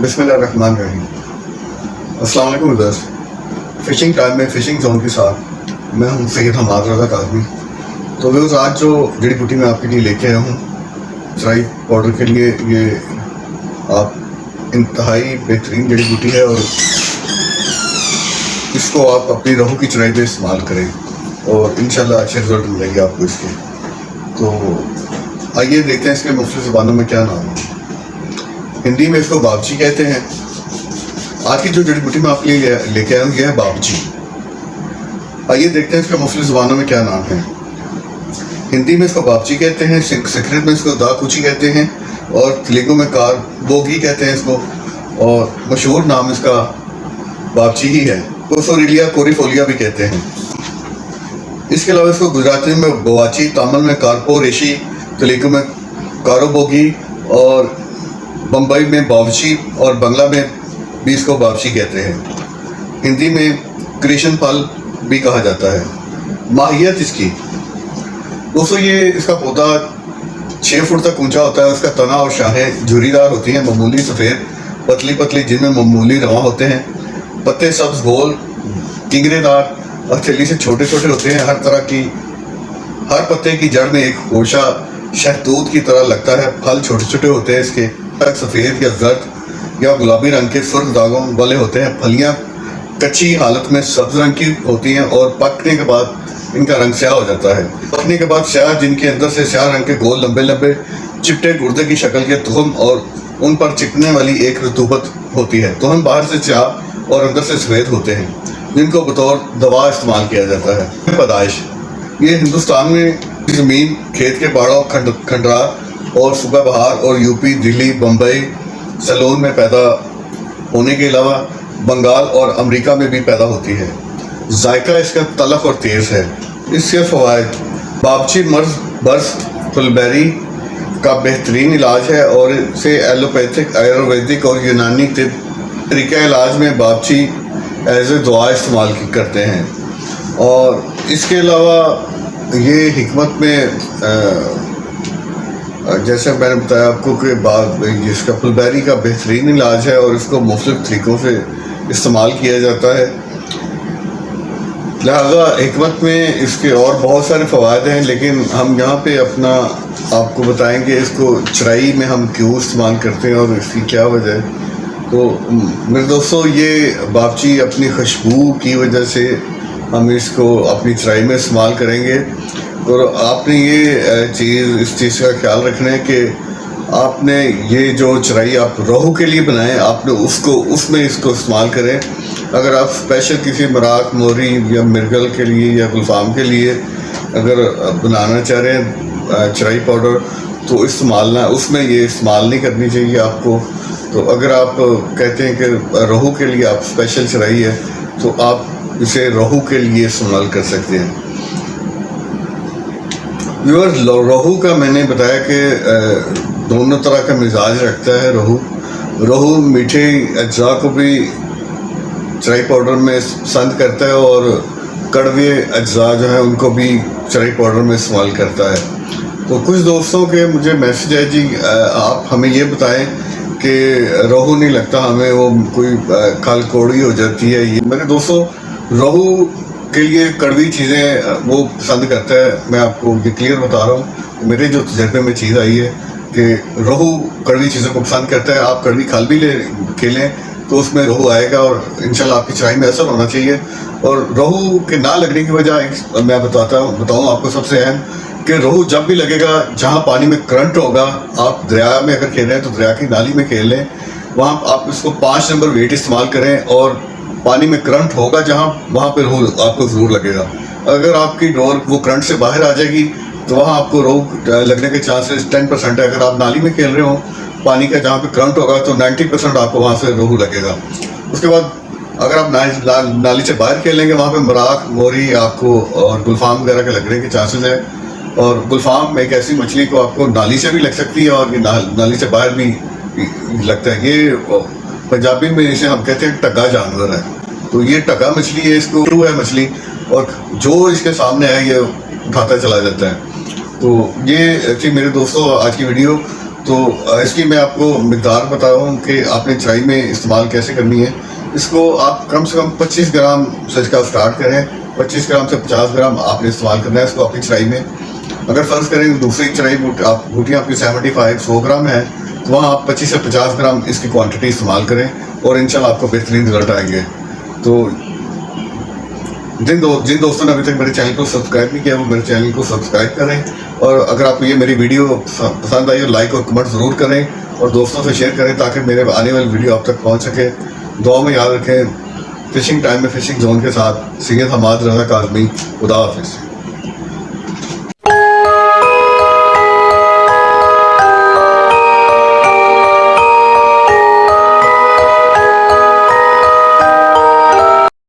बिस्मिल्लाहिर्रहमानिर्रहीम। अस्सलाम वालेकुम व्यूअर्स। फ़िशिंग टाइम में फ़िशिंग जोन के साथ मैं हूं सैयद हमाद रज़ा काज़मी। तो व्यूअर्स, आज जो जड़ी बूटी मैं आपके लिए लेके आया हूं चराई पाउडर के लिए, ये आप इंतहाई बेहतरीन जड़ी बूटी है और इसको आप अपनी रोहू की चराई में इस्तेमाल करें और इंशाल्लाह अच्छे रिजल्ट मिलेंगे आपको इसके। तो आइए देखते हैं इसके मुख्तलिफ ज़बानों में क्या नाम है। हिंदी में इसको बाबची कहते हैं। आज की जो जड़ी बूटी मैं आपके लिए लेके आया हूँ यह है बाबची। आइए देखते हैं इसके मुख्तलिफ ज़बानों में क्या नाम है। हिंदी में इसको बाबची कहते हैं, संस्कृत में इसको दाकुची कहते हैं और तेलुगु में कार बोगी कहते हैं इसको, और मशहूर नाम इसका बाबची ही है। कोसोरिलिया कोरीफोलिया भी कहते हैं। इसके अलावा इसको गुजराती में बोवाची, तमिल में कारपो रेशी, तेलुगु में कारोबोगी और बम्बई में बावची और बंगला में भी इसको बावची कहते हैं। हिंदी में कृष्ण फल भी कहा जाता है। माहियत इसकी दोस्तों, ये इसका पौधा 6 फुट तक ऊंचा होता है। उसका तना और शाखें झुर्रीदार होती हैं, मामूली सफ़ेद पतली पतली, जिनमें मामूली रवा होते हैं। पत्ते सब्ज गोल किंगरेदार और थैली से छोटे छोटे होते हैं। हर पत्ते की जड़ में एक गोशा शहतूत की तरह लगता है। फल छोटे छोटे होते हैं। इसके सफ़ेद या जर्द या गुलाबी रंग के सुर्ख दागों वाले होते हैं। फलियां कच्ची हालत में सब्ज रंग की होती हैं और पकने के बाद इनका रंग स्याह हो जाता है। पकने के बाद स्याह, जिनके अंदर से स्याह रंग के गोल लंबे लंबे चिपटे गुर्दे की शक्ल के तुहम और उन पर चिपकने वाली एक रतूबत होती है। तुहम बाहर से स्याह और अंदर से सफ़ेद होते हैं, जिनको बतौर दवा इस्तेमाल किया जाता है। पैदाइश ये हिंदुस्तान में ज़मीन, खेत के बाड़ों, खंडरार और सूबा बहार और यूपी, दिल्ली, बम्बई, सैलून में पैदा होने के अलावा बंगाल और अमेरिका में भी पैदा होती है। जायका इसका तलख और तेज़ है। इसके फ़वाइद: बाबची मर्ज बर्स फुलबेरी का बेहतरीन इलाज है और इसे एलोपैथिक, आयुर्वेदिक और यूनानी तरीक़ा इलाज में बाबची एज ए दुआ इस्तेमाल करते हैं। और इसके अलावा ये हिकमत में जैसे मैंने बताया आपको कि इसका फुलबेरी का बेहतरीन इलाज है और इसको मुख्तलिफ तरीक़ों से इस्तेमाल किया जाता है। लिहाजा हिकमत में इसके और बहुत सारे फ़वाद हैं, लेकिन हम यहाँ पे अपना आपको बताएंगे इसको चराई में हम क्यों इस्तेमाल करते हैं और इसकी क्या वजह है। तो मेरे दोस्तों, ये बाबची अपनी खुशबू की वजह से हम इसको अपनी चराई में इस्तेमाल करेंगे। और आपने इस चीज़ का ख्याल रखना है कि आपने ये जो चराई आप रोहू के लिए बनाएं, आपने उसमें इसको इस्तेमाल करें। अगर आप स्पेशल किसी मराक, मोरी या मिर्गल के लिए या गुलफाम के लिए अगर बनाना चाह रहे हैं चराई पाउडर, तो उसमें ये इस्तेमाल नहीं करनी चाहिए आपको। तो अगर आप कहते हैं कि रोहू के लिए आप स्पेशल चराई है, तो आप इसे रोहू के लिए इस्तेमाल कर सकते हैं। व्यूअर्स, रोहू का मैंने बताया कि दोनों तरह का मिजाज रखता है रोहू मीठे अज्जा को भी चराई पाउडर में पसंद करता है और कड़वे अज्जा जो है उनको भी चराई पाउडर में इस्तेमाल करता है। तो कुछ दोस्तों के मुझे मैसेज है, जी आप हमें ये बताएं कि रोहू नहीं लगता हमें, वो कोई खाल कोड़ी हो जाती है। ये मेरे दोस्तों, रोहू के लिए कड़वी चीज़ें वो पसंद करता है। मैं आपको ये क्लियर बता रहा हूँ, मेरे जो तजर्बे में चीज़ आई है कि रोहू कड़वी चीज़ों को पसंद करता है। आप कड़वी खाल भी लें तो उसमें रोहू आएगा और इंशाल्लाह आपकी चराई में असर होना चाहिए। और रोहू के ना लगने की वजह मैं बताऊँ आपको सबसे अहम कि रोहू जब भी लगेगा जहाँ पानी में करंट होगा, आप दरिया में अगर खेल रहे हैं तो दरिया की नाली में खेल लें, वहाँ आप इसको 5 नंबर वेट इस्तेमाल करें और पानी में करंट होगा जहाँ, वहाँ पर रोहू आपको ज़रूर लगेगा। अगर आपकी डोर वो करंट से बाहर आ जाएगी तो वहाँ आपको रोहू लगने के चांसेस 10% है। अगर आप नाली में खेल रहे हो पानी का जहाँ पे करंट होगा तो 90% आपको वहाँ से रोहू लगेगा। उसके बाद अगर आप नाली से बाहर खेलेंगे, वहाँ पे मराक, मोरी आपको और गुलफाम वगैरह के लगने के चांसेस है। और गुलफाम एक ऐसी मछली को आपको नाली से भी लग सकती है और नाली से बाहर भी लगता है। ये पंजाबी में इसे हम कहते हैं टग्गा जानवर है। तो ये टग्गा मछली है, इसको है मछली, और जो इसके सामने है ये उठाता चला जाता है। तो ये थी मेरे दोस्तों आज की वीडियो। तो इसकी मैं आपको मिकदार बता रहा हूँ कि आपने चाय में इस्तेमाल कैसे करनी है। इसको आप कम से कम 25 ग्राम से इसका स्टार्ट करें, 25 ग्राम से 50 ग्राम आपने इस्तेमाल करना है इसको अपनी चाय में। अगर फ़र्ज़ करें दूसरी चाय बूटियाँ आपकी 75-100 ग्राम है, तो वहाँ आप 25 से 50 ग्राम इसकी क्वांटिटी इस्तेमाल करें और इंशाल्लाह आपको बेहतरीन रिजल्ट आएंगे। तो जिन दोस्तों ने अभी तक मेरे चैनल को सब्सक्राइब नहीं किया वो मेरे चैनल को सब्सक्राइब करें, और अगर आपको ये मेरी वीडियो पसंद आई लाइक और कमेंट ज़रूर करें और दोस्तों से शेयर करें ताकि मेरे आने वाली वीडियो आप तक पहुंच सके। दुआ में याद रखें, फिशिंग टाइम में फिशिंग जोन के साथ सैयद हमाद रज़ा काज़मी। खुदा हाफिज़।